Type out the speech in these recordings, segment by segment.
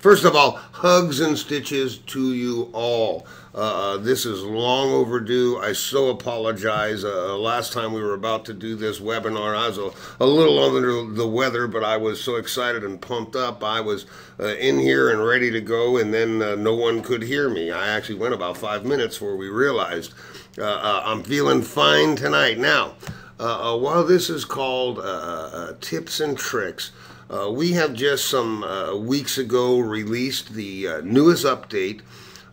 First of all, hugs and stitches to you all. This is long overdue. I so apologize. Last time we were about to do this webinar, I was a little under the weather, but I was so excited and pumped up. I was in here and ready to go, and then no one could hear me. I actually went about 5 minutes before we realized. I'm feeling fine tonight. Now, while this is called Tips and Tricks, we have just some weeks ago released the newest update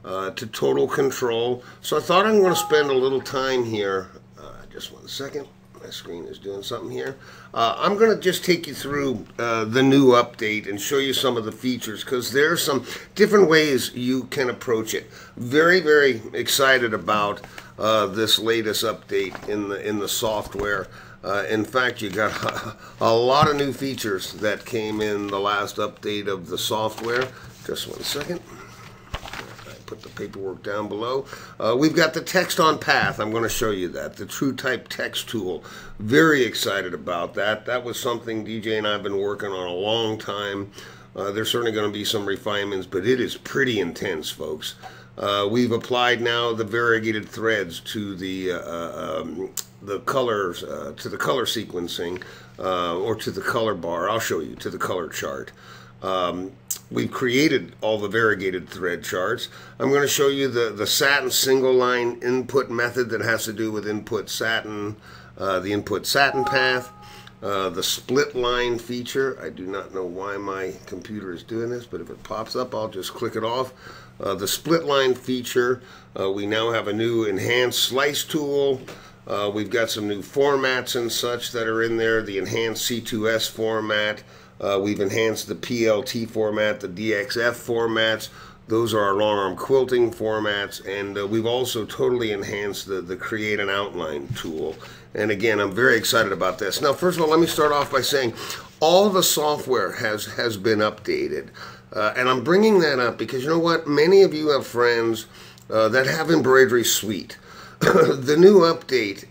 to Total Control. So I thought I'm going to spend a little time here. Just 1 second. My screen is doing something here. I'm going to just take you through the new update and show you some of the features, because there's some different ways you can approach it. Very, very excited about this latest update in the software. In fact, you got a lot of new features that came in the last update of the software. Just 1 second. Put the paperwork down below. We've got the text on path. I'm going to show you that. The TrueType text tool. Very excited about that. That was something DJ and I have been working on a long time. There's certainly going to be some refinements, but it is pretty intense, folks. We've applied now the variegated threads to the colors, to the color sequencing, or to the color bar. I'll show you, to the color chart. We've created all the variegated thread charts. I'm going to show you the satin single line input method that has to do with input satin, the input satin path, the split line feature. I do not know why my computer is doing this, but if it pops up, I'll just click it off. The split line feature, we now have a new enhanced slice tool. We've got some new formats and such that are in there, the enhanced C2S format. We've enhanced the PLT format, the DXF formats. Those are our long arm quilting formats, and we've also totally enhanced the create an outline tool. And again, I'm very excited about this. Now, first of all, let me start off by saying all the software has been updated. And I'm bringing that up because, you know what, many of you have friends that have Embroidery Suite. The new update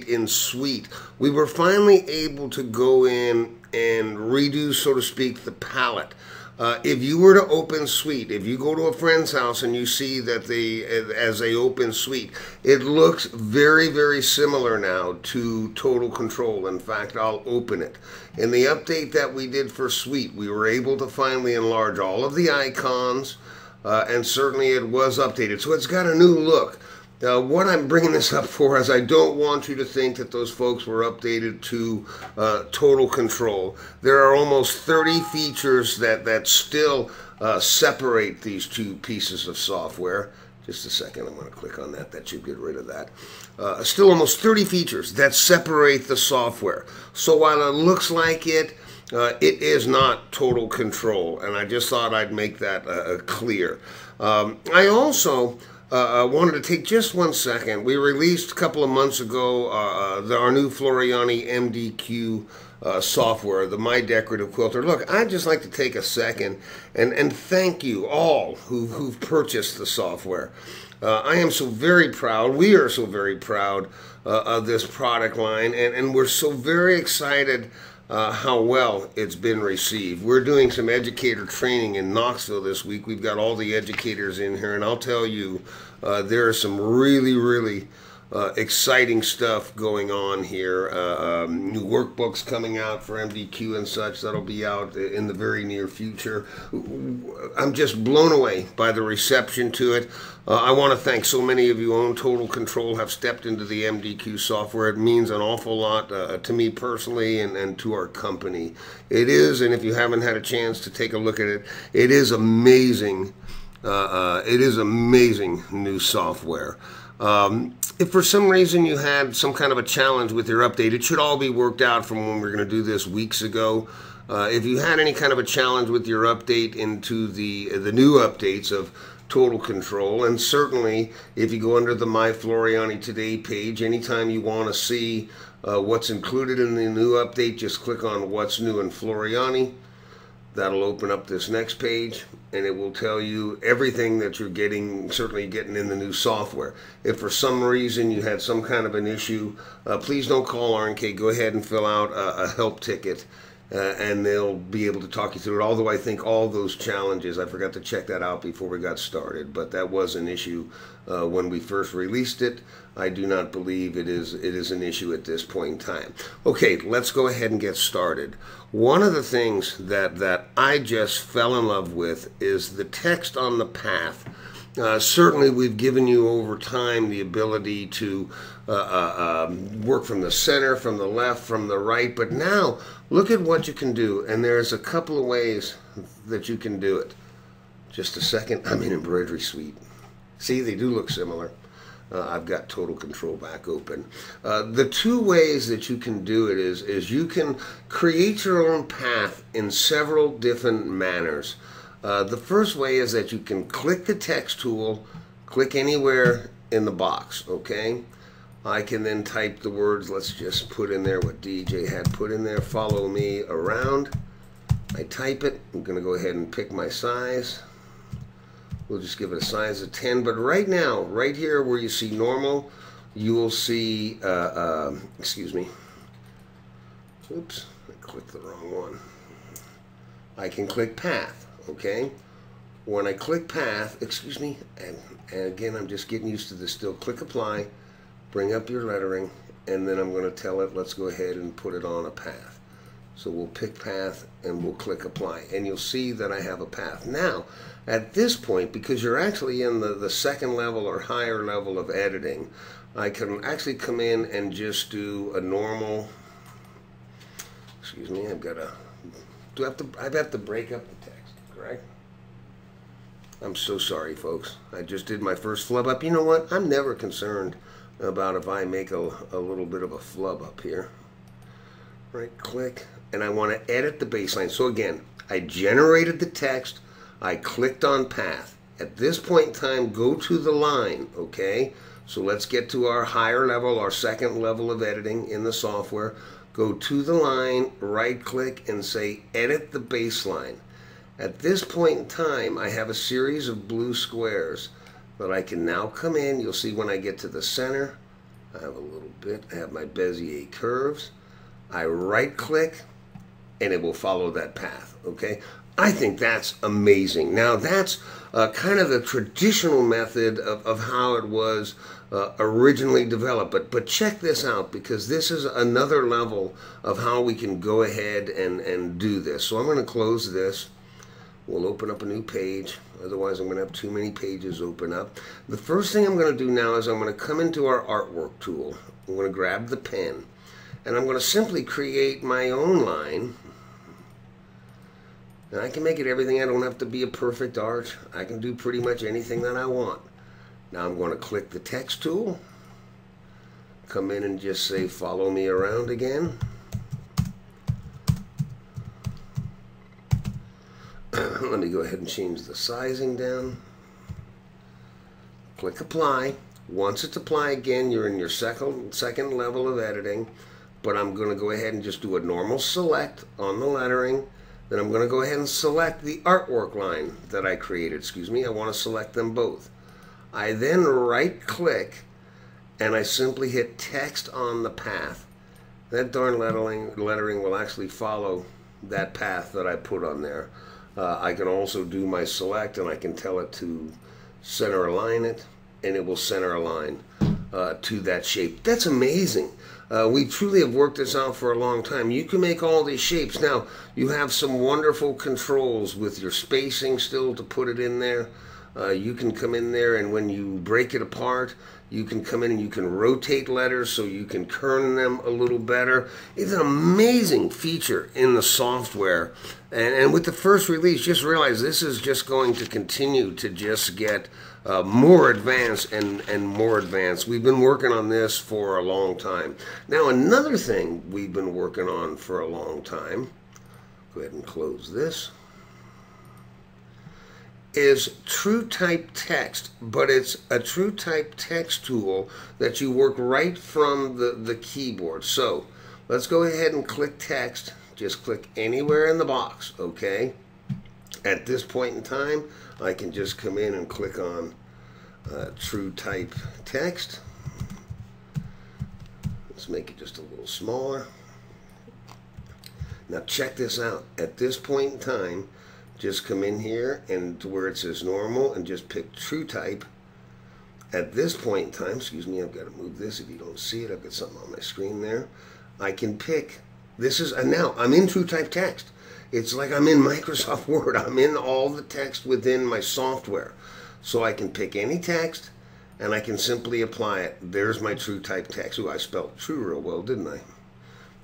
in Suite, we were finally able to go in and redo, so to speak, the palette. If you were to open Suite, if you go to a friend's house and you see that as they open Suite, it looks very, very similar now to Total Control. In fact, I'll open it. In the update that we did for Suite, we were able to finally enlarge all of the icons, and certainly it was updated. So it's got a new look. What I'm bringing this up for is I don't want you to think that those folks were updated to Total Control. There are almost 30 features that still separate these two pieces of software. Just a second, I'm going to click on that. That should get rid of that. Still almost 30 features that separate the software. So while it looks like it is not Total Control, and I just thought I'd make that clear. I also wanted to take just 1 second. We released a couple of months ago our new Floriani MDQ software, the My Decorative Quilter. Look, I'd just like to take a second and thank you all who've purchased the software. I am so very proud. We are so very proud of this product line, and we're so very excited how well it's been received. We're doing some educator training in Knoxville this week. We've got all the educators in here, and I'll tell you, there is some really, really exciting stuff going on here. New workbooks coming out for MDQ and such that'll be out in the very near future. I'm just blown away by the reception to it. I want to thank so many of you who own Total Control, have stepped into the MDQ software. It means an awful lot to me personally and to our company. It is, and if you haven't had a chance to take a look at it, it is amazing. It is amazing new software. If for some reason you had some kind of a challenge with your update, it should all be worked out from when we were going to do this weeks ago. If you had any kind of a challenge with your update into the new updates of Total Control, and certainly if you go under the My Floriani Today page, anytime you want to see what's included in the new update, just click on What's New in Floriani. That'll open up this next page, and it will tell you everything that you're certainly getting in the new software. If for some reason you had some kind of an issue, please don't call R&K. Go ahead and fill out a help ticket, and they'll be able to talk you through it. Although I think all those challenges, I forgot to check that out before we got started, but that was an issue when we first released it. I do not believe it is an issue at this point in time. Okay, let's go ahead and get started. One of the things that I just fell in love with is the text on the path. Certainly, we've given you over time the ability to work from the center, from the left, from the right, but now look at what you can do, and there's a couple of ways that you can do it. Just a second, I'm in Embroidery Suite. See, they do look similar. I've got Total Control back open. The two ways that you can do it is you can create your own path in several different manners. The first way is that you can click the text tool, click anywhere in the box, okay? I can then type the words. Let's just put in there what DJ had put in there, follow me around. I type it. I'm going to go ahead and pick my size. We'll just give it a size of 10. But right now, right here where you see normal, you will see, excuse me. Oops, I clicked the wrong one. I can click path, okay? When I click path, excuse me, and again, I'm just getting used to this still. Click apply, bring up your lettering, and then I'm going to tell it, let's go ahead and put it on a path. So we'll pick path and we'll click apply, and you'll see that I have a path. Now, at this point, because you're actually in the second level or higher level of editing, I can actually come in and just do a normal, excuse me, I've got to, I have to break up the text, correct? I'm so sorry, folks. I just did my first flub up. You know what? I'm never concerned about if I make a little bit of a flub up here. Right click, and I want to edit the baseline. So again, I generated the text, I clicked on path. At this point in time, go to the line, okay? So let's get to our higher level, our second level of editing in the software. Go to the line, right click, and say edit the baseline. At this point in time, I have a series of blue squares that I can now come in. You'll see when I get to the center, I have a little bit, I have my Bezier curves. I right click and it will follow that path, okay? I think that's amazing. Now that's kind of the traditional method of how it was originally developed, but check this out, because this is another level of how we can go ahead and do this. So I'm going to close this. We'll open up a new page, otherwise I'm going to have too many pages open up. The first thing I'm going to do now is I'm going to come into our artwork tool. I'm going to grab the pen, and I'm going to simply create my own line. And I can make it everything. I don't have to be a perfect art. I can do pretty much anything that I want. Now I'm going to click the text tool, come in and just say follow me around again. Let me go ahead and change the sizing down. Click apply. Once it's applied, again, you're in your second level of editing, but I'm going to go ahead and just do a normal select on the lettering. Then I'm going to go ahead and select the artwork line that I created. Excuse me, I want to select them both. I then right click and I simply hit text on the path. That darn lettering will actually follow that path that I put on there. I can also do my select, and I can tell it to center align it, and it will center align to that shape. That's amazing. We truly have worked this out for a long time. You can make all these shapes. Now, you have some wonderful controls with your spacing still to put it in there. You can come in there, and when you break it apart, you can come in and you can rotate letters so you can kern them a little better. It's an amazing feature in the software. And with the first release, just realize this is just going to continue to just get more advanced and more advanced. We've been working on this for a long time. Now, another thing we've been working on for a long time, go ahead and close this, is TrueType Text, but it's a TrueType Text tool that you work right from the keyboard. So let's go ahead and click text. Just click anywhere in the box, okay? At this point in time, I can just come in and click on TrueType Text. Let's make it just a little smaller. Now check this out. At this point in time, just come in here and to where it says normal and just pick true type. At this point in time, excuse me, I've got to move this if you don't see it. I've got something on my screen there. I can pick, this is, and now I'm in true type text. It's like I'm in Microsoft Word. I'm in all the text within my software. So I can pick any text and I can simply apply it. There's my true type text. Ooh, I spelled true real well, didn't I?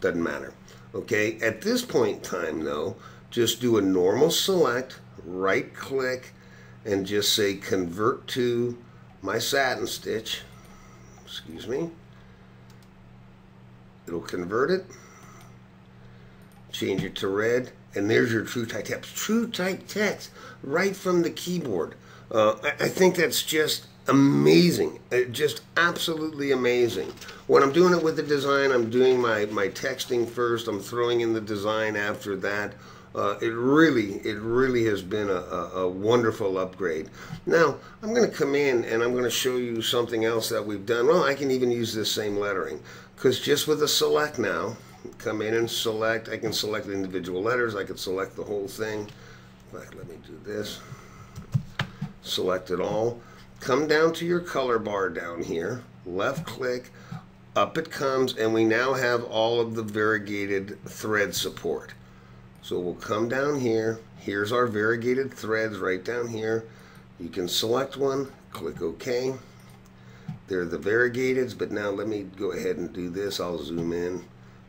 Doesn't matter. Okay, at this point in time though, just do a normal select, right click, and just say convert to my satin stitch. Excuse me. It'll convert it. Change it to red, and there's your true type text. True type text right from the keyboard. I think that's just amazing. Just absolutely amazing. When I'm doing it with the design, I'm doing my texting first. I'm throwing in the design after that. It really has been a wonderful upgrade. Now, I'm going to come in and I'm going to show you something else that we've done. Well, I can even use this same lettering, because just with a select now, come in and select. I can select individual letters. I could select the whole thing. In fact, let me do this. Select it all. Come down to your color bar down here. Left click. Up it comes, and we now have all of the variegated thread support. So we'll come down here. Here's our variegated threads right down here. You can select one. Click OK. They're the variegateds, but now let me go ahead and do this. I'll zoom in.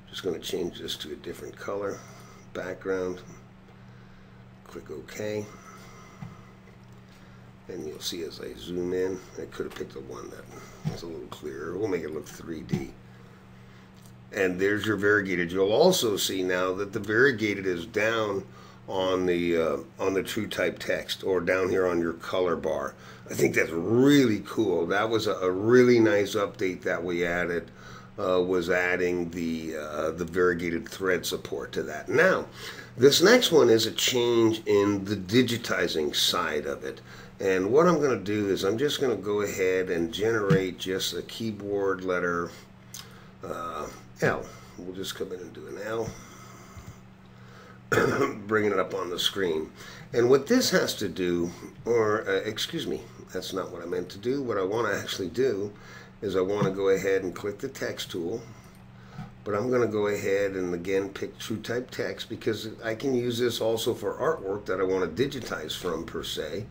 Just going to change this to a different color. Background. Click OK. And you'll see as I zoom in, I could have picked the one that's a little clearer. We'll make it look 3D. And there's your variegated. You'll also see now that the variegated is down on the true type text, or down here on your color bar. I think that's really cool. That was a really nice update that we added. Was adding the variegated thread support to that. Now, this next one is a change in the digitizing side of it. And what I'm going to do is I'm just going to go ahead and generate just a keyboard letter L. We'll just come in and do an L. Bringing it up on the screen. And what this has to do, or excuse me, that's not what I meant to do. What I want to actually do is I want to go ahead and click the text tool, but I'm going to go ahead and again pick true type text, because I can use this also for artwork that I want to digitize from per se.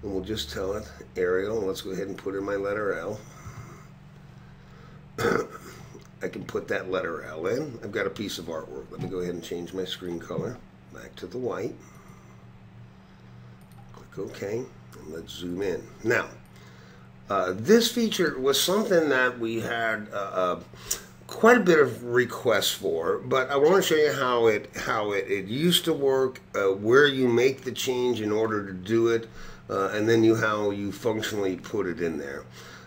And we'll just tell it Arial. Let's go ahead and put in my letter L. I can put that letter L in. I've got a piece of artwork. Let me go ahead and change my screen color back to the white. Click OK, and let's zoom in. Now, this feature was something that we had quite a bit of requests for, but I want to show you how it used to work, where you make the change in order to do it, and then how you functionally put it in there.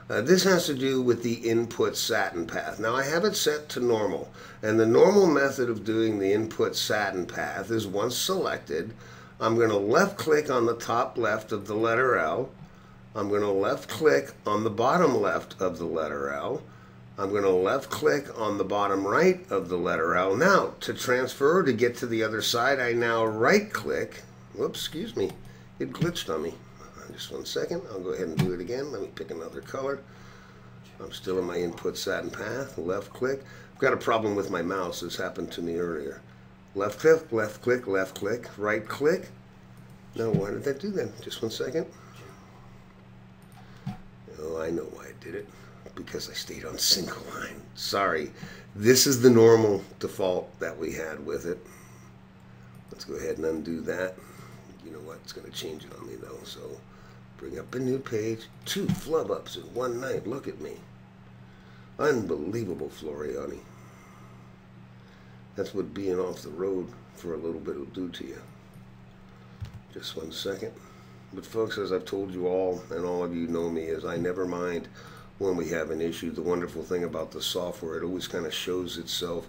This has to do with the input satin path. Now I have it set to normal, and the normal method of doing the input satin path is once selected, I'm going to left click on the top left of the letter L. I'm going to left click on the bottom left of the letter L. I'm going to left click on the bottom right of the letter L. Now, to transfer, to get to the other side, I now right click. Whoops, excuse me. It glitched on me. Just 1 second. I'll go ahead and do it again. Let me pick another color. I'm still in my input satin path. Left click. I've got a problem with my mouse. This happened to me earlier. Left click, left click, left click, right click. Now, why did that do that? Just 1 second. Oh, I know why I did it. Because I stayed on single line. Sorry. This is the normal default that we had with it. Let's go ahead and undo that. You know what? It's going to change it on me though. So bring up a new page. 2 flub ups in one night. Look at me. Unbelievable, Floriani. That's what being off the road for a little bit will do to you. Just 1 second. But folks, as I've told you all, and all of you know me, is I never mind when we have an issue. The wonderful thing about the software, it always kind of shows itself.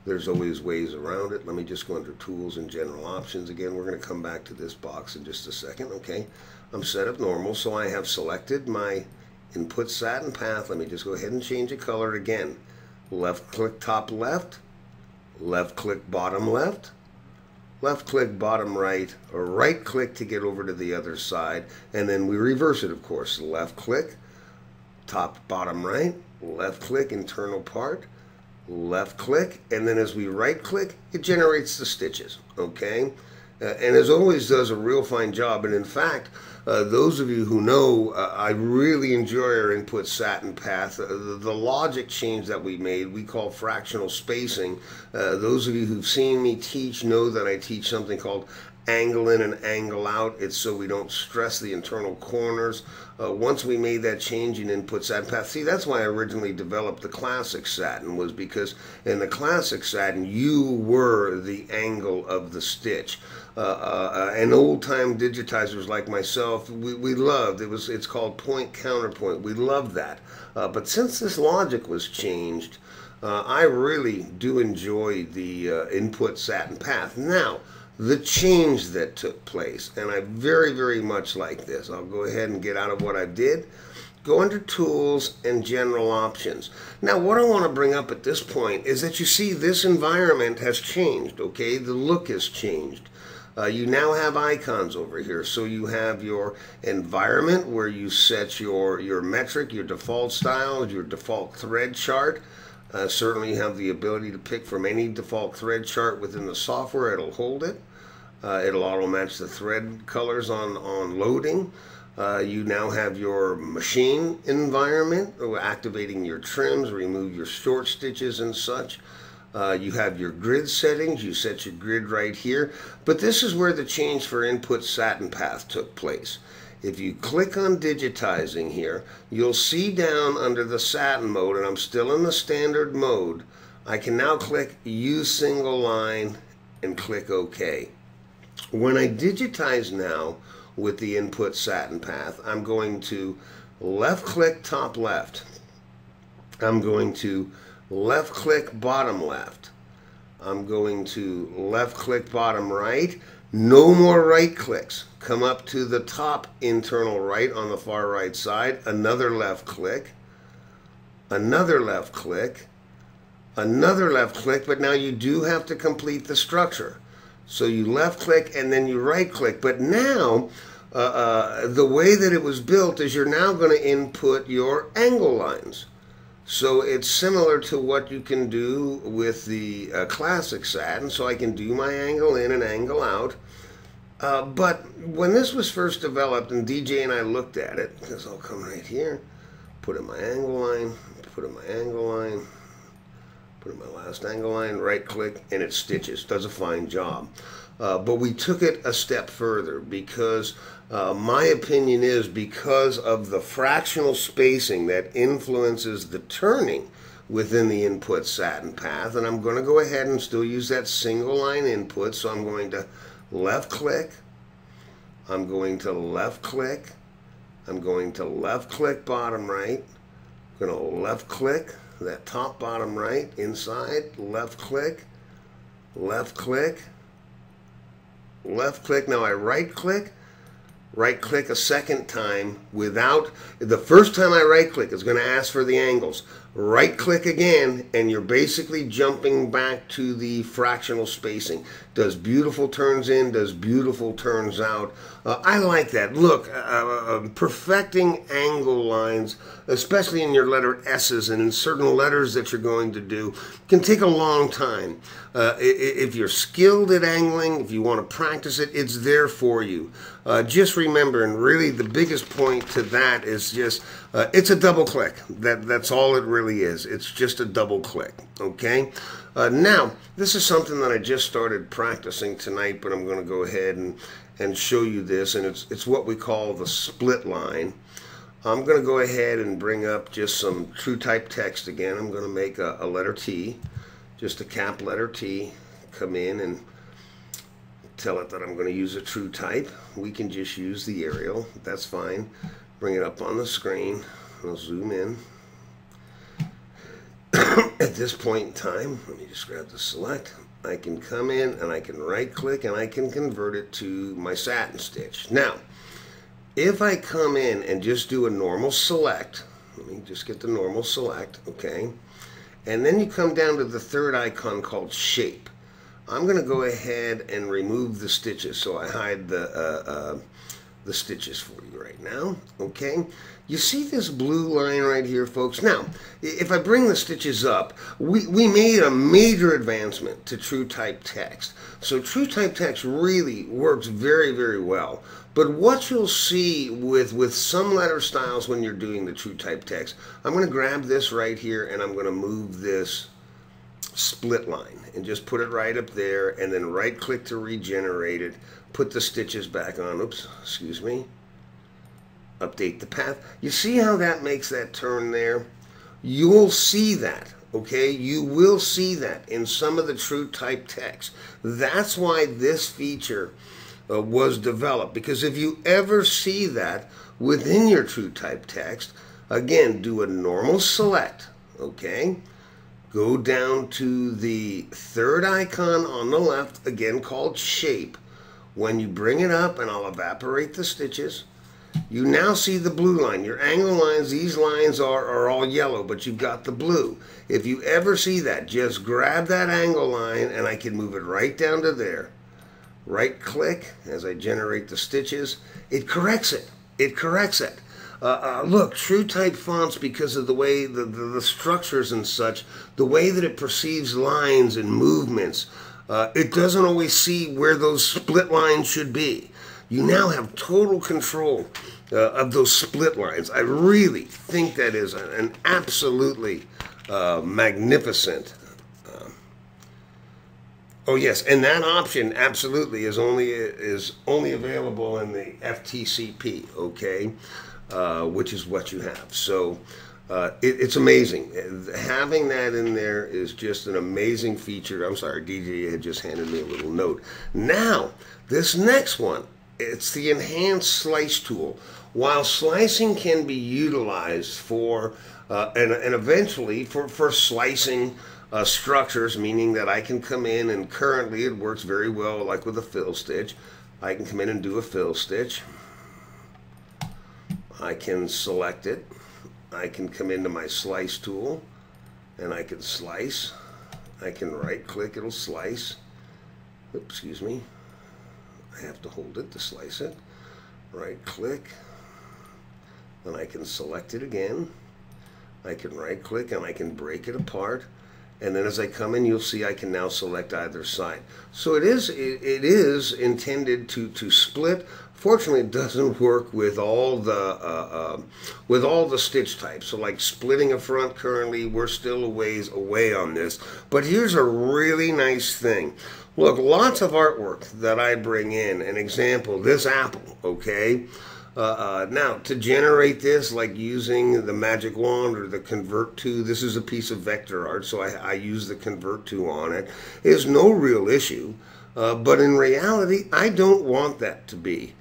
There's always ways around it. Let me just go under Tools and General Options again. We're going to come back to this box in just a second. Okay, I'm set up normal, so I have selected my input satin path. Let me just go ahead and change the color again. Left click top left, left click bottom left, left click bottom right, or right click to get over to the other side, and then we reverse it, of course. Left click, top bottom right, left click internal part, left click, and then as we right click, it generates the stitches, okay? And as always does a real fine job. And in fact, those of you who know, I really enjoy our input satin path. The logic change that we made, we call fractional spacing. Those of you who've seen me teach know that I teach something called angle in and angle out. It's so we don't stress the internal corners. Once we made that change in input satin path, see, that's why I originally developed the classic satin, was because in the classic satin you were the angle of the stitch. And old-time digitizers like myself, we loved it's called point counterpoint. We loved that. But since this logic was changed, I really do enjoy the input satin path. Now, the change that took place, and I very, very much like this. I'll go ahead and get out of what I did. Go under Tools and General Options. Now, what I want to bring up at this point is that you see this environment has changed, okay? The look has changed. You now have icons over here. So you have your environment where you set your metric, your default styles, your default thread chart. Certainly you have the ability to pick from any default thread chart within the software. It'll hold it. It'll auto match the thread colors on loading. You now have your machine environment, activating your trims, remove your short stitches and such. You have your grid settings. You set your grid right here. But this is where the change for input satin path took place. If you click on digitizing here, you'll see down under the satin mode, and I'm still in the standard mode, I can now click use single line and click OK. When I digitize now with the input satin path, I'm going to left click top left. I'm going to left click bottom left. I'm going to left click bottom right. No more right clicks. Come up to the top internal right on the far right side. Another left click. Another left click. Another left click, but now you do have to complete the structure. So you left click and then you right click. But now, the way that it was built is you're now going to input your angle lines. So it's similar to what you can do with the classic satin. So I can do my angle in and angle out. But when this was first developed, and DJ and I looked at it, because I'll come right here, put in my angle line, put in my angle line, put in my last angle line, right click, and it stitches. Does a fine job. But we took it a step further because my opinion is because of the fractional spacing that influences the turning within the input satin path. And I'm going to go ahead and still use that single line input. So I'm going to left click. I'm going to left click. I'm going to left click bottom right. I'm going to left click that top bottom right inside. Left click. Left click. Left click. Now I right click a second time without, the first time I right click it's going to ask for the angles. Right click again and you're basically jumping back to the fractional spacing. Does beautiful turns in, does beautiful turns out. I like that. Look, perfecting angle lines, especially in your letter S's and in certain letters that you're going to do, can take a long time. If you're skilled at angling, if you want to practice it, it's there for you. Just remember, and really the biggest point to that is just, it's a double click. That's all it really is. It's just a double click, okay? Now, this is something that I just started practicing tonight, but I'm going to go ahead and show you this, and it's what we call the split line. I'm going to go ahead and bring up just some true type text again. I'm going to make a letter T, just a cap letter T, come in and tell it that I'm going to use a true type. We can just use the Arial. That's fine. Bring it up on the screen. I'll zoom in. At this point in time, let me just grab the select. I can come in and I can right click and I can convert it to my satin stitch. Now, if I come in and just do a normal select, let me just get the normal select, okay? And then you come down to the third icon called shape. I'm going to go ahead and remove the stitches, so I hide the stitches for you right now. Okay, you see this blue line right here, folks? Now, if I bring the stitches up, we made a major advancement to TrueType text. So TrueType text really works very, very well. But what you'll see with some letter styles when you're doing the TrueType text, I'm going to grab this right here and I'm going to move this split line and just put it right up there, and then right click to regenerate it, put the stitches back on. Oops, excuse me. Update the path. You see how that makes that turn there? You'll see that, okay? You will see that in some of the TrueType text. That's why this feature was developed, because if you ever see that within your TrueType text, again, do a normal select, okay? Go down to the third icon on the left, again called shape. When you bring it up, and I'll evaporate the stitches, you now see the blue line. Your angle lines, these lines are all yellow, but you've got the blue. If you ever see that, just grab that angle line, and I can move it right down to there. Right click as I generate the stitches. It corrects it. It corrects it. Look, TrueType fonts, because of the way the structures and such, the way that it perceives lines and movements, it doesn't always see where those split lines should be. You now have total control of those split lines. I really think that is an absolutely magnificent. Oh yes, and that option absolutely is only available in the FTCP, okay, which is what you have. So it's amazing. Having that in there is just an amazing feature. I'm sorry, DJ had just handed me a little note. Now, this next one, it's the Enhanced Slice tool. While slicing can be utilized for, and eventually for slicing structures, meaning that I can come in, and currently it works very well like with a fill stitch. I can come in and do a fill stitch. I can select it. I can come into my slice tool and I can slice. I can right click, it'll slice. Oops, excuse me. I have to hold it to slice it. Right click, then I can select it again. I can right click and I can break it apart. And then as I come in, you'll see I can now select either side. So it is intended to split. Fortunately, it doesn't work with all the stitch types. So like splitting a front currently, we're still a ways away on this. But here's a really nice thing. Look, lots of artwork that I bring in. An example, this apple, okay? Now, to generate this, like using the magic wand or the convert to, this is a piece of vector art, so I use the convert to on it, is no real issue. But in reality, I don't want that to be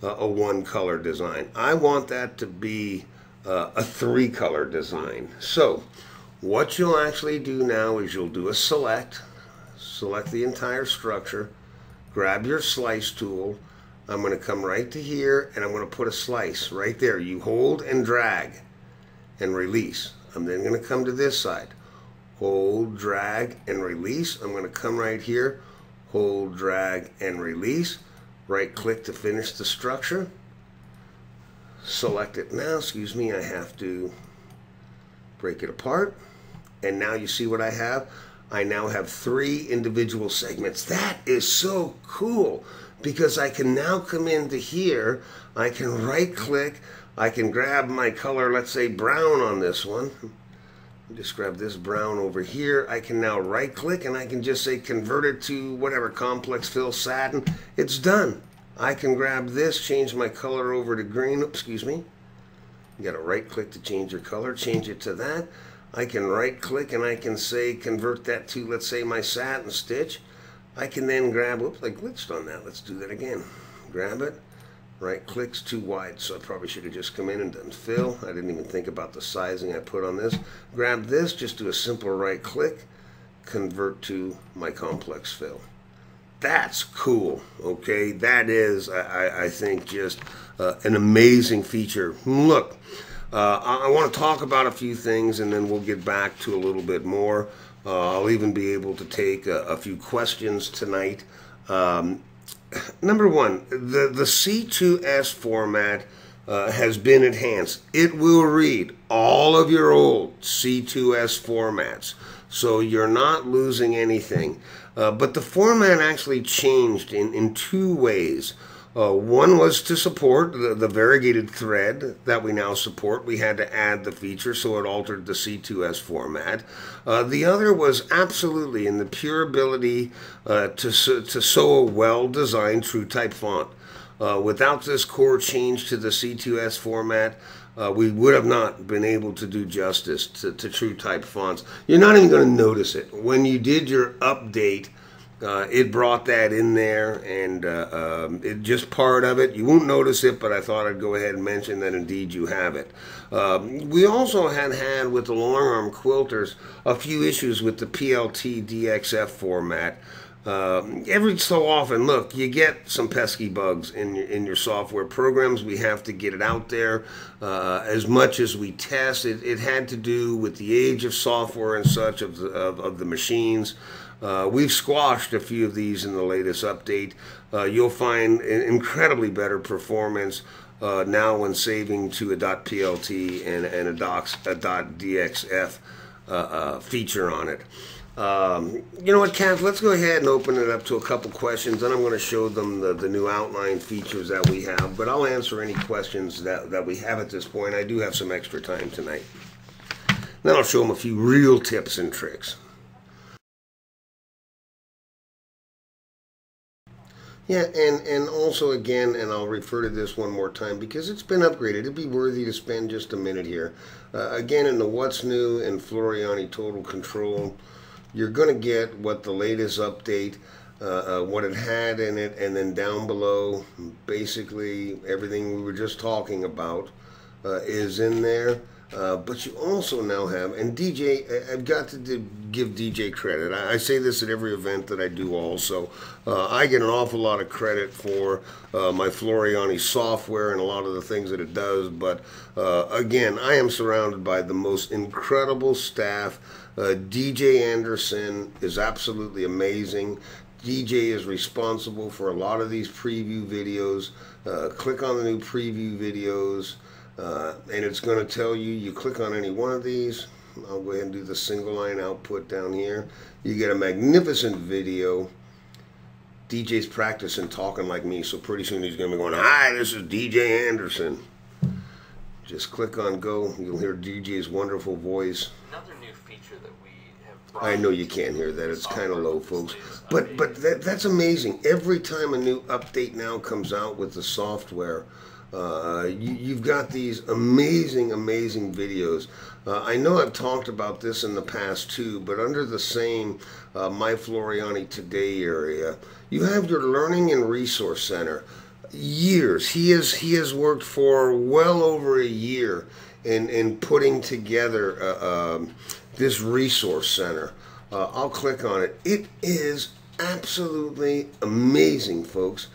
a one-color design. I want that to be a three-color design. So, what you'll actually do now is you'll do a select the entire structure, grab your slice tool. I'm going to come right to here and I'm going to put a slice right there. You hold and drag and release. I'm then going to come to this side. Hold, drag, and release. I'm going to come right here. Hold, drag, and release. Right click to finish the structure. Select it now. Excuse me, I have to break it apart. And now you see what I have? I now have 3 individual segments. That is so cool, because I can now come into here, I can right click, I can grab my color, let's say brown on this one. Just grab this brown over here. I can now right click and I can just say convert it to whatever, complex fill satin. It's done. I can grab this, change my color over to green. Oops, excuse me. You gotta right click to change your color, change it to that. I can right click and I can say convert that to, let's say, my satin stitch. I can then grab, whoops, I glitched on that. Let's do that again. Grab it, right click's too wide, so I probably should have just come in and done fill. I didn't even think about the sizing I put on this. Grab this, just do a simple right click, convert to my complex fill. That's cool, okay? That is, I think, just an amazing feature. Look, I want to talk about a few things, and then we'll get back to a little bit more. I'll even be able to take a few questions tonight. Number one, the C2S format has been enhanced. It will read all of your old C2S formats, so you're not losing anything. But the format actually changed in two ways. One was to support the variegated thread that we now support. We had to add the feature, so it altered the C2S format. The other was absolutely in the pure ability to sew a well-designed TrueType font. Without this core change to the C2S format, we would have not been able to do justice to TrueType fonts. You're not even going to notice it. When you did your update, it brought that in there, and it just part of it. You won't notice it, but I thought I'd go ahead and mention that indeed you have it. We also had with the long arm quilters a few issues with the PLT DXF format. Every so often, look, you get some pesky bugs in your software programs. We have to get it out there. As much as we test, it had to do with the age of software and such of the machines. We've squashed a few of these in the latest update. You'll find incredibly better performance now when saving to a .plt and a .dxf feature on it. You know what, Kath, let's go ahead and open it up to a couple questions. Then I'm going to show them the new outline features that we have, but I'll answer any questions that we have at this point. I do have some extra time tonight. Then I'll show them a few real tips and tricks. Yeah, and also again, and I'll refer to this one more time because it's been upgraded. It'd be worthy to spend just a minute here. Again, in the What's New and Floriani Total Control, you're going to get what the latest update, what it had in it, and then down below, basically everything we were just talking about is in there. But you also now have, and DJ, I've got to give DJ credit. I say this at every event that I do also. I get an awful lot of credit for my Floriani software and a lot of the things that it does. But again, I am surrounded by the most incredible staff. DJ Anderson is absolutely amazing. DJ is responsible for a lot of these preview videos. Click on the new preview videos. And it's going to tell you, you click on any one of these. I'll go ahead and do the single line output down here. You get a magnificent video. DJ's practicing talking like me, so pretty soon he's going to be going, "Hi, this is DJ Anderson." Just click on go. You'll hear DJ's wonderful voice. Another new feature that we have brought. I know you can't hear that. It's kind of low, folks. But that's amazing. Every time a new update now comes out with the software, you've got these amazing videos. I know I've talked about this in the past too, but under the same My Floriani Today area, you have your Learning and Resource Center. Years. He has worked for well over a year in putting together this resource center. I'll click on it. It is absolutely amazing, folks.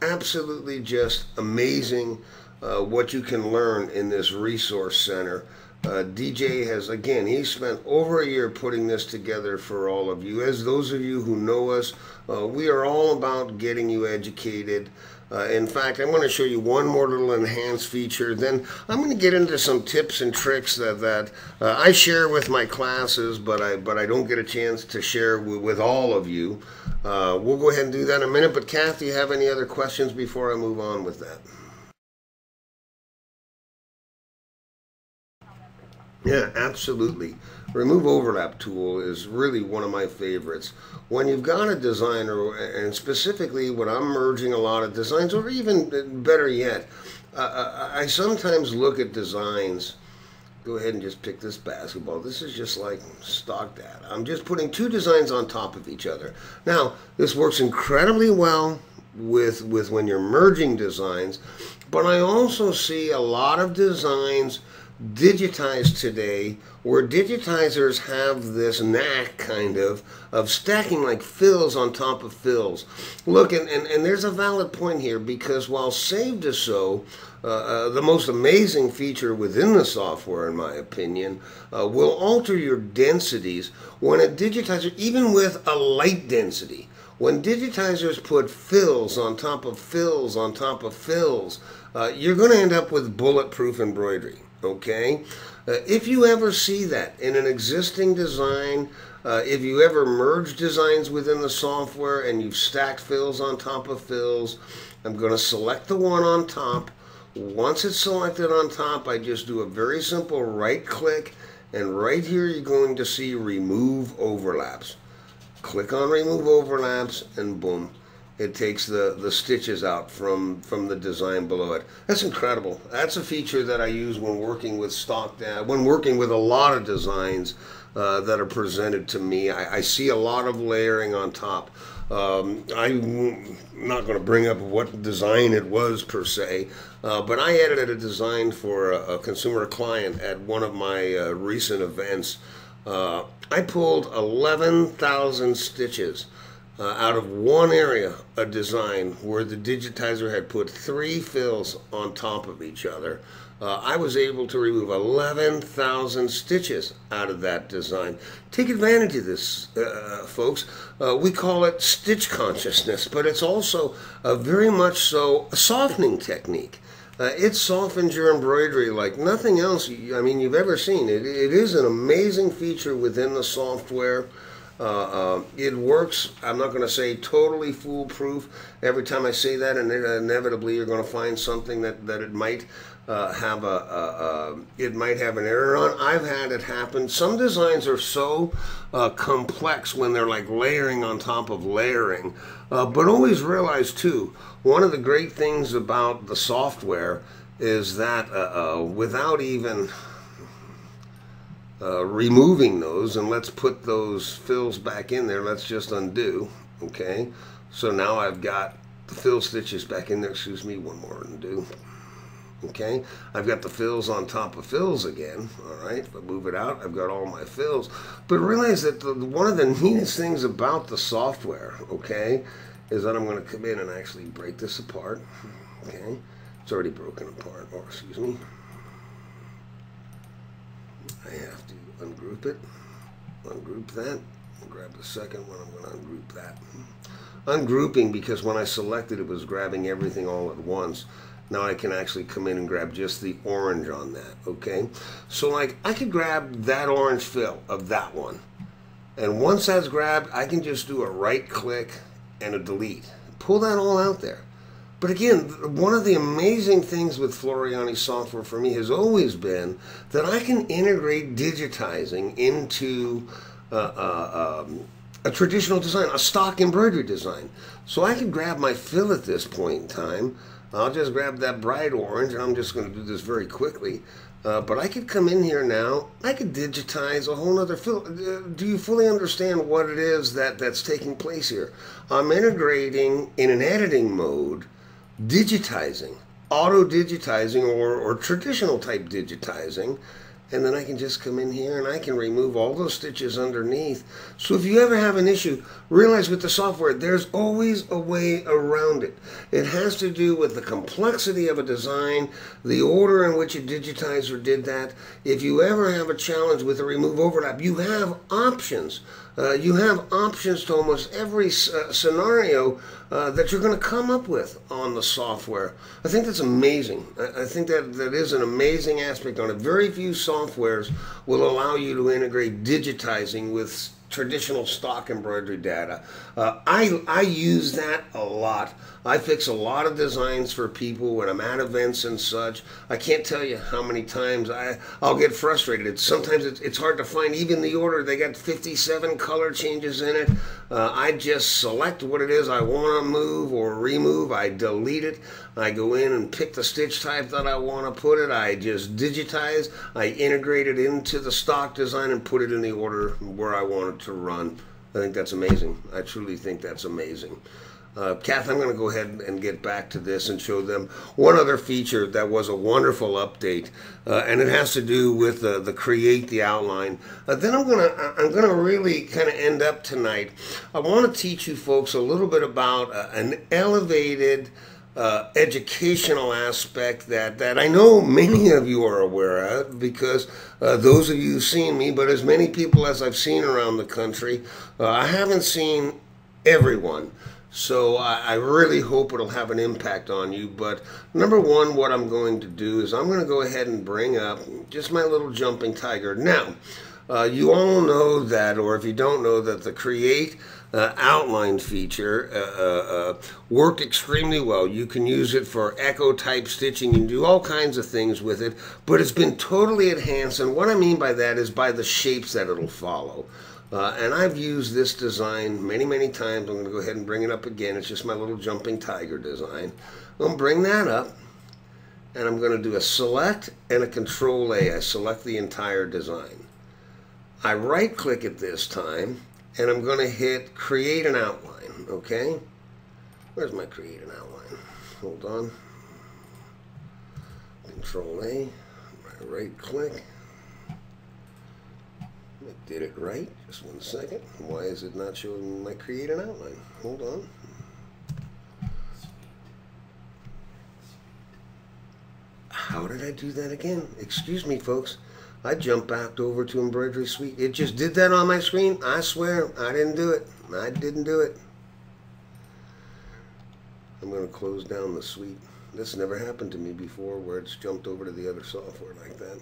Absolutely just amazing what you can learn in this resource center. DJ has, again, he spent over a year putting this together for all of you. As those of you who know us, we are all about getting you educated. In fact, I'm going to show you one more little enhanced feature. Then I'm going to get into some tips and tricks that I share with my classes, but I don't get a chance to share with all of you. We'll go ahead and do that in a minute. But Kath, do you have any other questions before I move on with that? Yeah, absolutely. Remove overlap tool is really one of my favorites. When you've got a designer, and specifically when I'm merging a lot of designs, or even better yet, I sometimes look at designs. Go ahead and just pick this basketball. This is just like stock data. I'm just putting two designs on top of each other. Now, this works incredibly well with when you're merging designs, but I also see a lot of designs digitized today, where digitizers have this knack kind of stacking like fills on top of fills. Look, and there's a valid point here, because while Saved is so, the most amazing feature within the software, in my opinion, will alter your densities when a digitizer, even with a light density, when digitizers put fills on top of fills on top of fills, you're going to end up with bulletproof embroidery. Okay? If you ever see that in an existing design, if you ever merge designs within the software and you've stacked fills on top of fills, I'm going to select the one on top. Once it's selected on top, I just do a very simple right click, and right here you're going to see remove overlaps. Click on remove overlaps, and boom, it takes the stitches out from the design below it. That's incredible. That's a feature that I use when working with when working with a lot of designs that are presented to me. I see a lot of layering on top. I'm not going to bring up what design it was per se, but I edited a design for a consumer client at one of my recent events. I pulled 11,000 stitches out of one area, a design where the digitizer had put 3 fills on top of each other. I was able to remove 11,000 stitches out of that design. Take advantage of this, folks. We call it stitch consciousness, but it's also very much so a softening technique. It softens your embroidery like nothing else you've ever seen. It is an amazing feature within the software. It works, I'm not going to say totally foolproof. Every time I say that, and inevitably you're going to find something that it might have an error on. I've had it happen. Some designs are so complex when they're like layering on top of layering. But always realize too, one of the great things about the software is that without even removing those, and let's put those fills back in there. Let's just undo. Okay, so now I've got the fill stitches back in there. Excuse me, one more undo. Okay, I've got the fills on top of fills again. All right, if I move it out, I've got all my fills. But realize that one of the neatest things about the software, okay, is that I'm going to come in and actually break this apart. Okay, it's already broken apart. Or excuse me. I have to ungroup it, ungroup that, and grab the second one. I'm going to ungroup that. Ungrouping, because when I selected it was grabbing everything all at once. Now I can actually come in and grab just the orange on that, okay? So like I could grab that orange fill of that one. And once that's grabbed, I can just do a right click and a delete. Pull that all out there. But again, one of the amazing things with Floriani software for me has always been that I can integrate digitizing into a traditional design, a stock embroidery design. So I can grab my fill at this point in time. I'll just grab that bright orange, and I'm just going to do this very quickly. But I could come in here now. I could digitize a whole other fill. Do you fully understand what it is that's taking place here? I'm integrating in an editing mode, digitizing, auto-digitizing, or traditional type digitizing, and then I can just come in here and I can remove all those stitches underneath. So if you ever have an issue, realize with the software, there's always a way around it. It has to do with the complexity of a design, the order in which a digitizer did that. If you ever have a challenge with a remove overlap, you have options. You have options to almost every scenario that you're going to come up with on the software. I think that's amazing. I think that is an amazing aspect on it. Very few softwares will allow you to integrate digitizing with traditional stock embroidery data. I use that a lot. I fix a lot of designs for people when I'm at events and such. I can't tell you how many times I'll get frustrated. Sometimes it's hard to find even the order. They got 57 color changes in it. I just select what it is I want to move or remove. I delete it. I go in and pick the stitch type that I want to put it. I just digitize. I integrate it into the stock design and put it in the order where I want it to run. I think that's amazing. I truly think that's amazing. Kath, I'm going to go ahead and get back to this and show them one other feature that was a wonderful update, and it has to do with the create the outline. Then I'm gonna really kind of end up tonight. I want to teach you folks a little bit about an elevated educational aspect that I know many of you are aware of, because those of you who've seen me, but as many people as I've seen around the country, I haven't seen everyone. So I really hope it'll have an impact on you. But number one, what I'm going to do is I'm going to go ahead and bring up just my little jumping tiger. Now, you all know that, or if you don't know, that the create outline feature worked extremely well. You can use it for echo type stitching. You can do all kinds of things with it, but it's been totally enhanced. And what I mean by that is by the shapes that it'll follow. And I've used this design many, many times. I'm going to go ahead and bring it up again. It's just my little jumping tiger design. I'm going to bring that up, and I'm going to do a select and a control A. I select the entire design. I right click it this time, and I'm going to hit create an outline, okay? Where's my create an outline? Hold on. Control A, right click. I did it right. Just 1 second. Why is it not showing my create an outline? Hold on. How did I do that again? Excuse me, folks. I jumped back over to Embroidery Suite. It just did that on my screen. I swear, I didn't do it. I didn't do it. I'm going to close down the suite. This never happened to me before, where it's jumped over to the other software like that.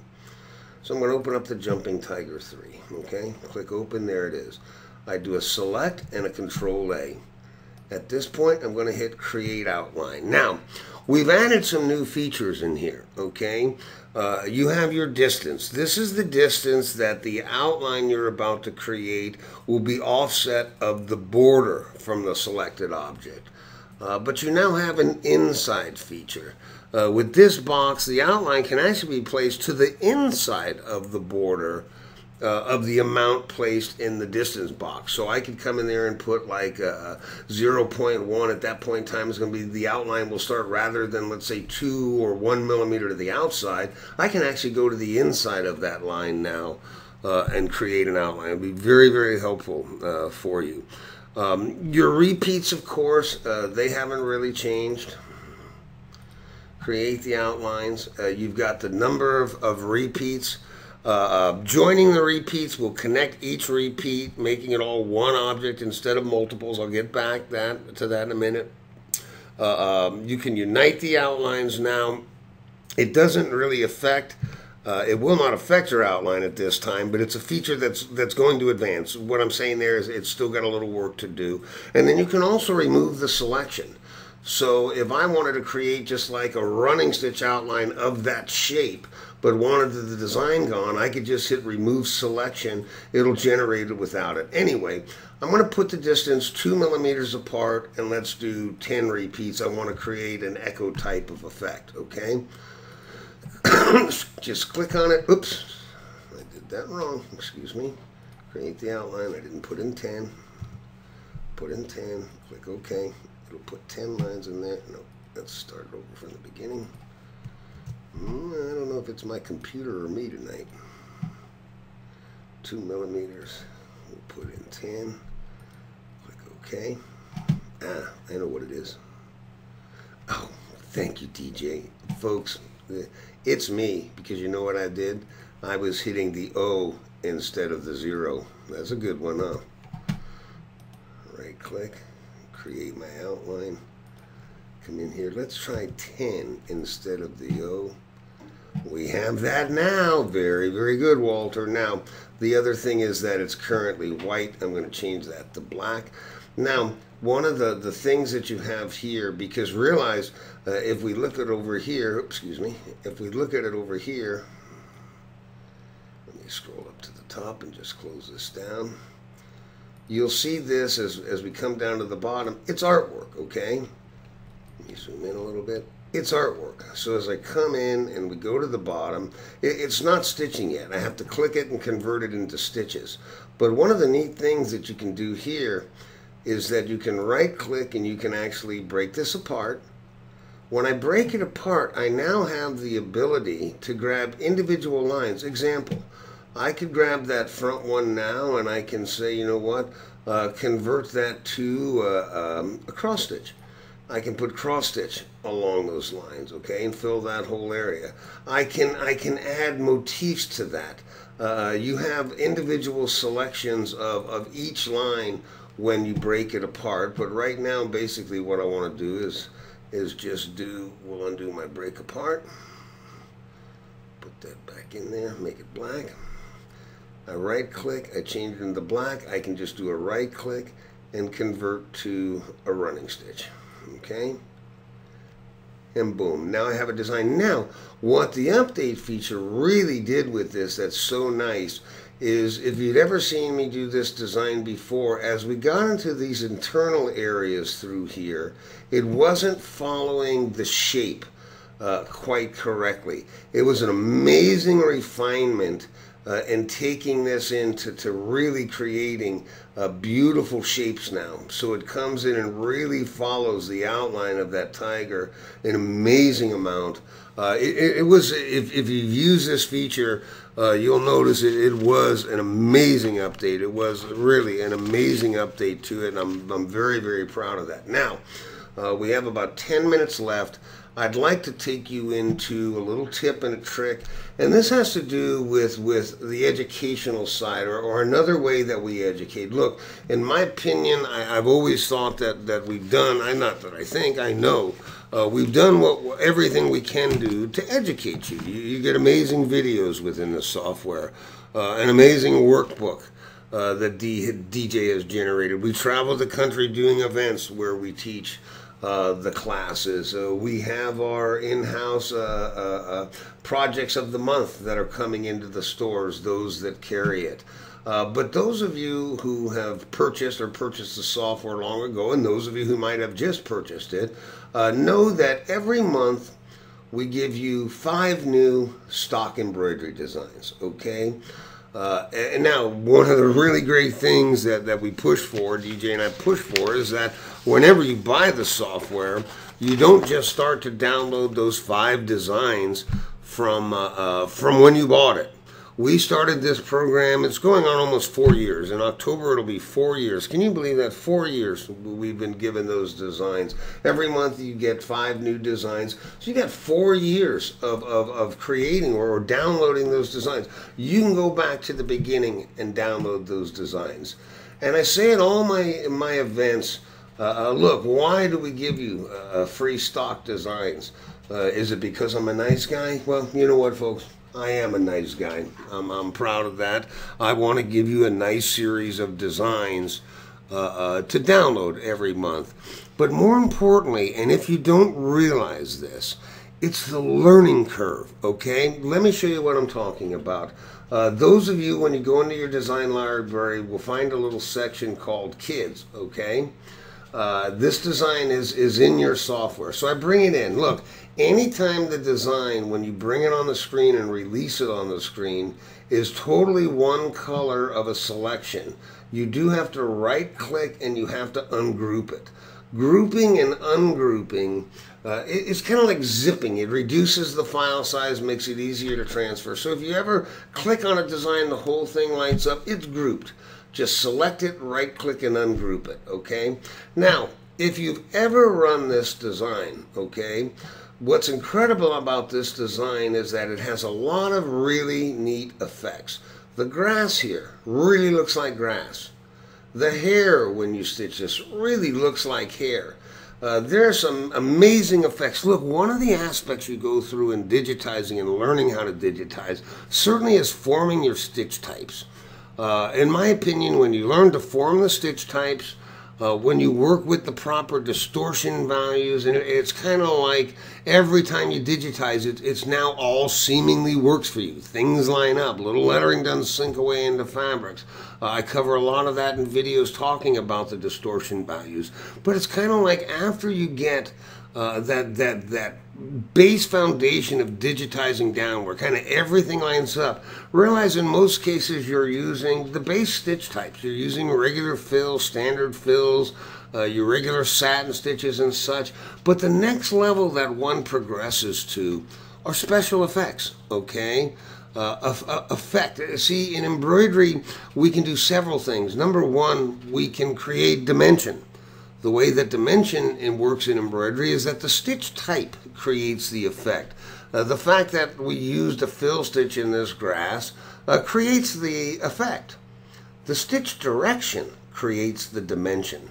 So I'm going to open up the Jumping Tiger 3, okay? Click open, there it is. I do a select and a control A. At this point, I'm going to hit create outline. Now, we've added some new features in here, okay? You have your distance. This is the distance that the outline you're about to create will be offset of the border from the selected object. But you now have an inside feature. With this box, the outline can actually be placed to the inside of the border of the amount placed in the distance box. So I could come in there and put like 0.1. At that point in time, is going to be the outline will start, rather than, let's say, 2 or 1 millimeter to the outside. I can actually go to the inside of that line now and create an outline. It'll be very, very helpful for you. Your repeats, of course, they haven't really changed. Create the outlines. You've got the number of repeats. Joining the repeats will connect each repeat, making it all one object instead of multiples. I'll get back to that in a minute. You can unite the outlines now. It doesn't really affect, it will not affect your outline at this time, but it's a feature that's going to advance. What I'm saying there is it's still got a little work to do. And then you can also remove the selection. So if I wanted to create just like a running stitch outline of that shape, but wanted the design gone, I could just hit remove selection. It'll generate it without it. Anyway, I'm going to put the distance 2 millimeters apart, and let's do 10 repeats. I want to create an echo type of effect, okay? Just click on it. Oops, I did that wrong. Excuse me. Create the outline. I didn't put in 10. Put in 10. Click OK. It'll put 10 lines in there. No, let's start over from the beginning. I don't know if it's my computer or me tonight. 2 millimeters. We'll put in 10. Click OK. I know what it is. Oh, thank you, DJ. Folks, it's me, because you know what I did? I was hitting the O instead of the 0. That's a good one, huh? Right click, create my outline. Come in here. Let's try 10 instead of the O. We have that now. Very, very good, Walter. Now, the other thing is that it's currently white. I'm going to change that to black. Now, one of the things that you have here, because realize if we look at over here, excuse me, if we look at it over here, let me scroll up to the top and just close this down. You'll see this as we come down to the bottom. It's artwork, okay? Let me zoom in a little bit. It's artwork. So as I come in and we go to the bottom, it's not stitching yet. I have to click it and convert it into stitches. But one of the neat things that you can do here is that you can right click and you can actually break this apart. When I break it apart, I now have the ability to grab individual lines. Example, I could grab that front one now and I can say, you know what, convert that to a cross stitch. I can put cross stitch along those lines, okay, and fill that whole area. I can add motifs to that. You have individual selections of each line when you break it apart, but right now basically what I want to do is just we'll undo my break apart, put that back in there, make it black. I right click, I change it into black. I can just do a right click and convert to a running stitch, okay, and boom, now I have a design. Now what the update feature really did with this that's so nice is, if you'd ever seen me do this design before, as we got into these internal areas through here, it wasn't following the shape quite correctly. It was an amazing refinement and taking this into really creating beautiful shapes now. So it comes in and really follows the outline of that tiger an amazing amount. It was, if you use this feature, you'll notice it was an amazing update. It was really an amazing update to it, and I'm very, very proud of that. Now, we have about 10 minutes left. I'd like to take you into a little tip and a trick, and this has to do with the educational side, or another way that we educate. Look, in my opinion, I've always thought that we've done, I know, we've done everything we can do to educate you. You get amazing videos within the software, an amazing workbook that DJ has generated. We travel the country doing events where we teach the classes. We have our in-house projects of the month that are coming into the stores, those that carry it. But those of you who have purchased the software long ago, and those of you who might have just purchased it, know that every month we give you 5 new stock embroidery designs, okay? And now, one of the really great things that we push for, DJ and I push for, is that whenever you buy the software, you don't just start to download those 5 designs from when you bought it. We started this program, it's going on almost 4 years. In October, it'll be 4 years. Can you believe that? 4 years we've been given those designs. Every month you get 5 new designs. So you got 4 years of creating or downloading those designs. You can go back to the beginning and download those designs. And I say in all my events, look, why do we give you free stock designs? Is it because I'm a nice guy? Well, you know what, folks? I am a nice guy. I'm proud of that. I want to give you a nice series of designs to download every month. But more importantly, and if you don't realize this, it's the learning curve, okay? Let me show you what I'm talking about. Those of you, when you go into your design library, will find a little section called Kids, okay? This design is in your software. So I bring it in. Look, anytime the design, when you bring it on the screen and release it on the screen, is totally one color of a selection, you do have to right click and you have to ungroup it. Grouping and ungrouping, it's kind of like zipping. It reduces the file size, makes it easier to transfer. So if you ever click on a design, the whole thing lights up, it's grouped. Just select it, right click and ungroup it, okay? Now, if you've ever run this design, okay, what's incredible about this design is that it has a lot of really neat effects. The grass here really looks like grass. The hair, when you stitch this, really looks like hair. There are some amazing effects. Look, one of the aspects you go through in digitizing and learning how to digitize certainly is forming your stitch types. In my opinion, when you learn to form the stitch types, when you work with the proper distortion values, and it's kind of like every time you digitize it, it's now all seemingly works for you. Things line up. Little lettering doesn't sink away into fabrics. I cover a lot of that in videos talking about the distortion values. But it's kind of like after you get that base foundation of digitizing down where kind of everything lines up, realize in most cases you're using the base stitch types. You're using regular fills, standard fills, your regular satin stitches and such. But the next level that one progresses to are special effects, okay? Effect. See, in embroidery, we can do several things. Number one, we can create dimension. The way that dimension works in embroidery is that the stitch type creates the effect. The fact that we used a fill stitch in this grass creates the effect. The stitch direction creates the dimension.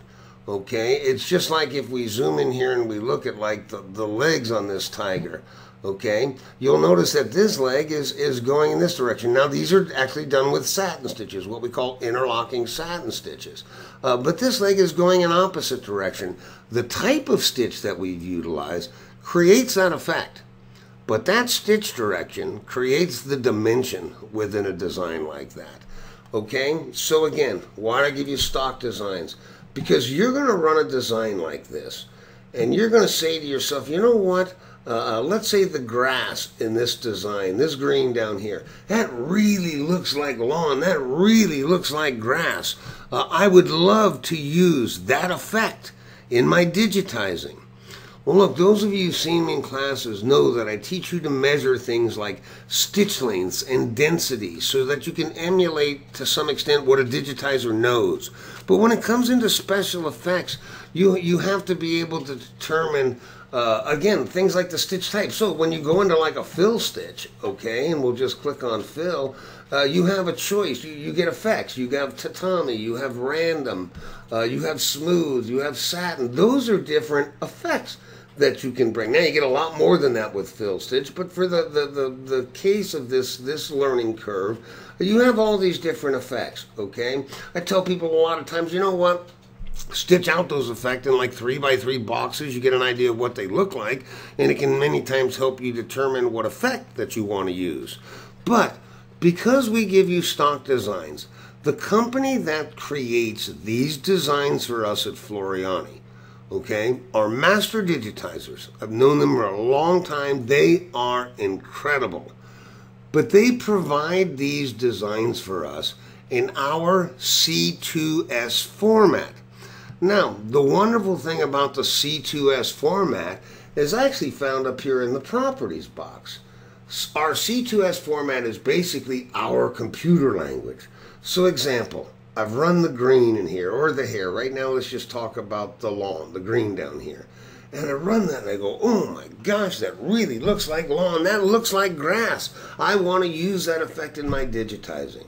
Okay, it's just like if we zoom in here and we look at like the legs on this tiger. Okay, you'll notice that this leg is going in this direction. Now these are actually done with satin stitches, what we call interlocking satin stitches. But this leg is going in opposite direction. The type of stitch that we've utilized creates that effect. But that stitch direction creates the dimension within a design like that. Okay, so again, why do I give you stock designs? Because you're going to run a design like this, and you're going to say to yourself, you know what? Let's say the grass in this design, this green down here, that really looks like lawn, that really looks like grass. I would love to use that effect in my digitizing. Well, look, those of you who've seen me in classes know that I teach you to measure things like stitch lengths and density so that you can emulate to some extent what a digitizer knows. But when it comes into special effects, you have to be able to determine, again, things like the stitch type. So when you go into like a fill stitch, okay, and we'll just click on fill, you have a choice. You get effects. You have tatami, you have random, you have smooth, you have satin. Those are different effects that you can bring. Now you get a lot more than that with fill stitch, but for the case of this learning curve, you have all these different effects, okay? I tell people a lot of times, you know what? Stitch out those effects in like 3x3 boxes. You get an idea of what they look like, and it can many times help you determine what effect that you want to use. But because we give you stock designs, the company that creates these designs for us at Floriani, okay, are master digitizers. I've known them for a long time. They are incredible. But they provide these designs for us in our C2S format. Now, the wonderful thing about the C2S format is actually found up here in the properties box. Our C2S format is basically our computer language. So example, I've run the green in here, or the hair. Right now, let's just talk about the lawn, the green down here. And I run that and I go, oh my gosh, that really looks like lawn. That looks like grass. I want to use that effect in my digitizing.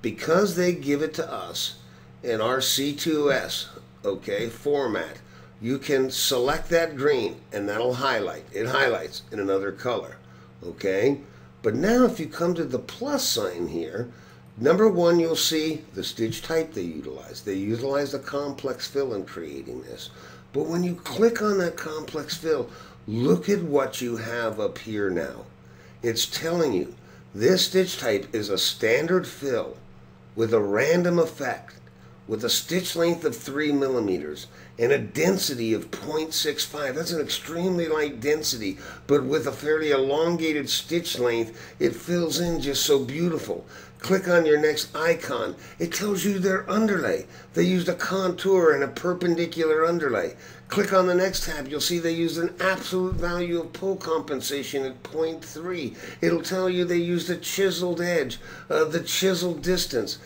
Because they give it to us in our C2S, okay, format, you can select that green and that'll highlight. It highlights in another color, okay? But now if you come to the plus sign here, number one, you'll see the stitch type they utilize. They utilize the complex fill in creating this. But when you click on that complex fill, look at what you have up here now. It's telling you this stitch type is a standard fill with a random effect, with a stitch length of 3 millimeters and a density of 0.65. That's an extremely light density, but with a fairly elongated stitch length, it fills in just so beautiful. Click on your next icon. It tells you their underlay. They used a contour and a perpendicular underlay. Click on the next tab. You'll see they used an absolute value of pull compensation at 0.3. It'll tell you they used a chiseled edge, the chiseled distance.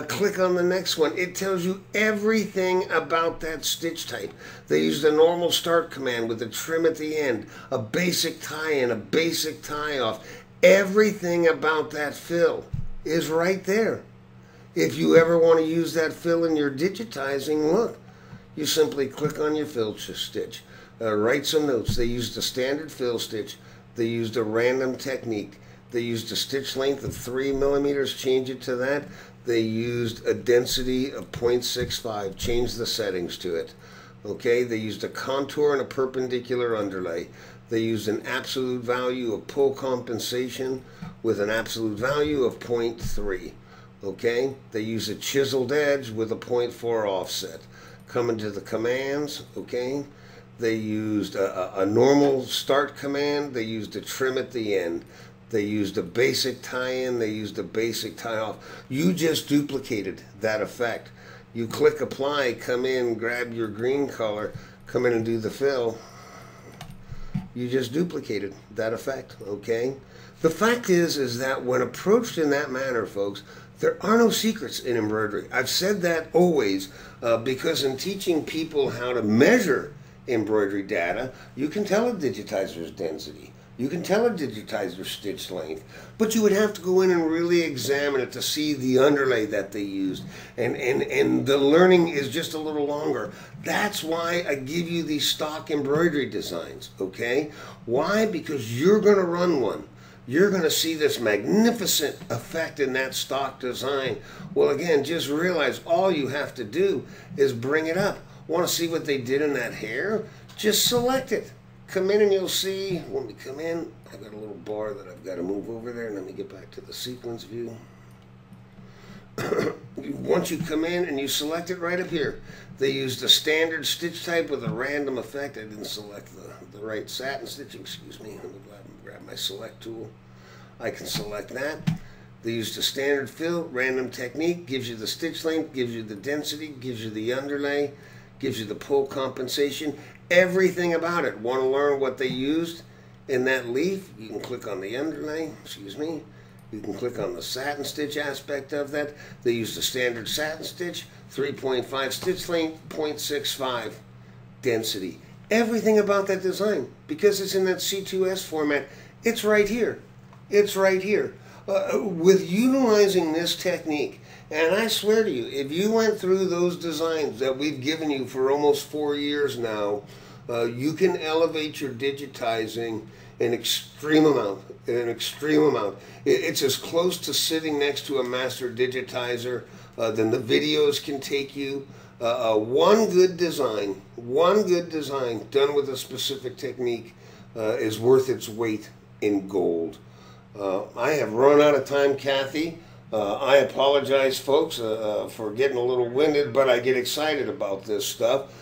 Click on the next one. It tells you everything about that stitch type. They used a normal start command with a trim at the end, a basic tie-in, a basic tie-off. Everything about that fill is right there. If you ever want to use that fill in your digitizing, look, you simply click on your fill stitch, write some notes. They used a standard fill stitch. They used a random technique. They used a stitch length of 3 millimeters, change it to that. They used a density of 0.65, change the settings to it. Okay, they used a contour and a perpendicular underlay. They used an absolute value of pull compensation with an absolute value of 0.3. Okay, they use a chiseled edge with a 0.4 offset. Coming to the commands, okay, they used a normal start command. They used a trim at the end. They used a basic tie-in. They used a basic tie-off. You just duplicated that effect. You click apply, come in, grab your green color, come in and do the fill. You just duplicated that effect, okay? The fact is that when approached in that manner, folks, there are no secrets in embroidery. I've said that always because in teaching people how to measure embroidery data, you can tell a digitizer's density. You can tell a digitizer's stitch length, but you would have to go in and really examine it to see the underlay that they used. And the learning is just a little longer. That's why I give you these stock embroidery designs, okay? Why? Because you're going to run one. You're going to see this magnificent effect in that stock design. Well, again, just realize all you have to do is bring it up. Want to see what they did in that hair? Just select it. Come in and you'll see, when we come in, I've got a little bar that I've got to move over there. Let me get back to the sequence view. Once you come in and you select it right up here, they used a standard stitch type with a random effect. I didn't select the right satin stitching, excuse me. Let me grab my select tool. I can select that. They used a standard fill, random technique, gives you the stitch length, gives you the density, gives you the underlay, gives you the pull compensation, everything about it. Want to learn what they used in that leaf? You can click on the underlay, excuse me. You can click on the satin stitch aspect of that. They used a standard satin stitch, 3.5 stitch length, 0.65 density. Everything about that design, because it's in that C2S format, it's right here. It's right here. With utilizing this technique, and I swear to you, if you went through those designs that we've given you for almost 4 years now, you can elevate your digitizing an extreme amount. It's as close to sitting next to a master digitizer than the videos can take you. One good design done with a specific technique is worth its weight in gold. I have run out of time, Kathy. I apologize, folks, for getting a little winded, but I get excited about this stuff.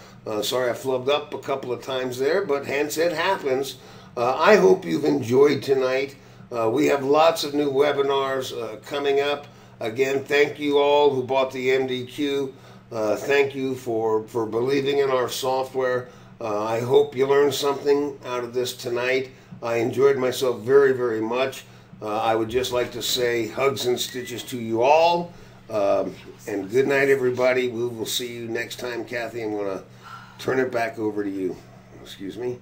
Sorry I flubbed up a couple of times there, but hence it happens. I hope you've enjoyed tonight. We have lots of new webinars coming up. Again, thank you all who bought the MDQ. Thank you for believing in our software. I hope you learned something out of this tonight. I enjoyed myself very, very much. I would just like to say hugs and stitches to you all. And good night, everybody. We will see you next time, Kathy. I'm going to turn it back over to you. Excuse me.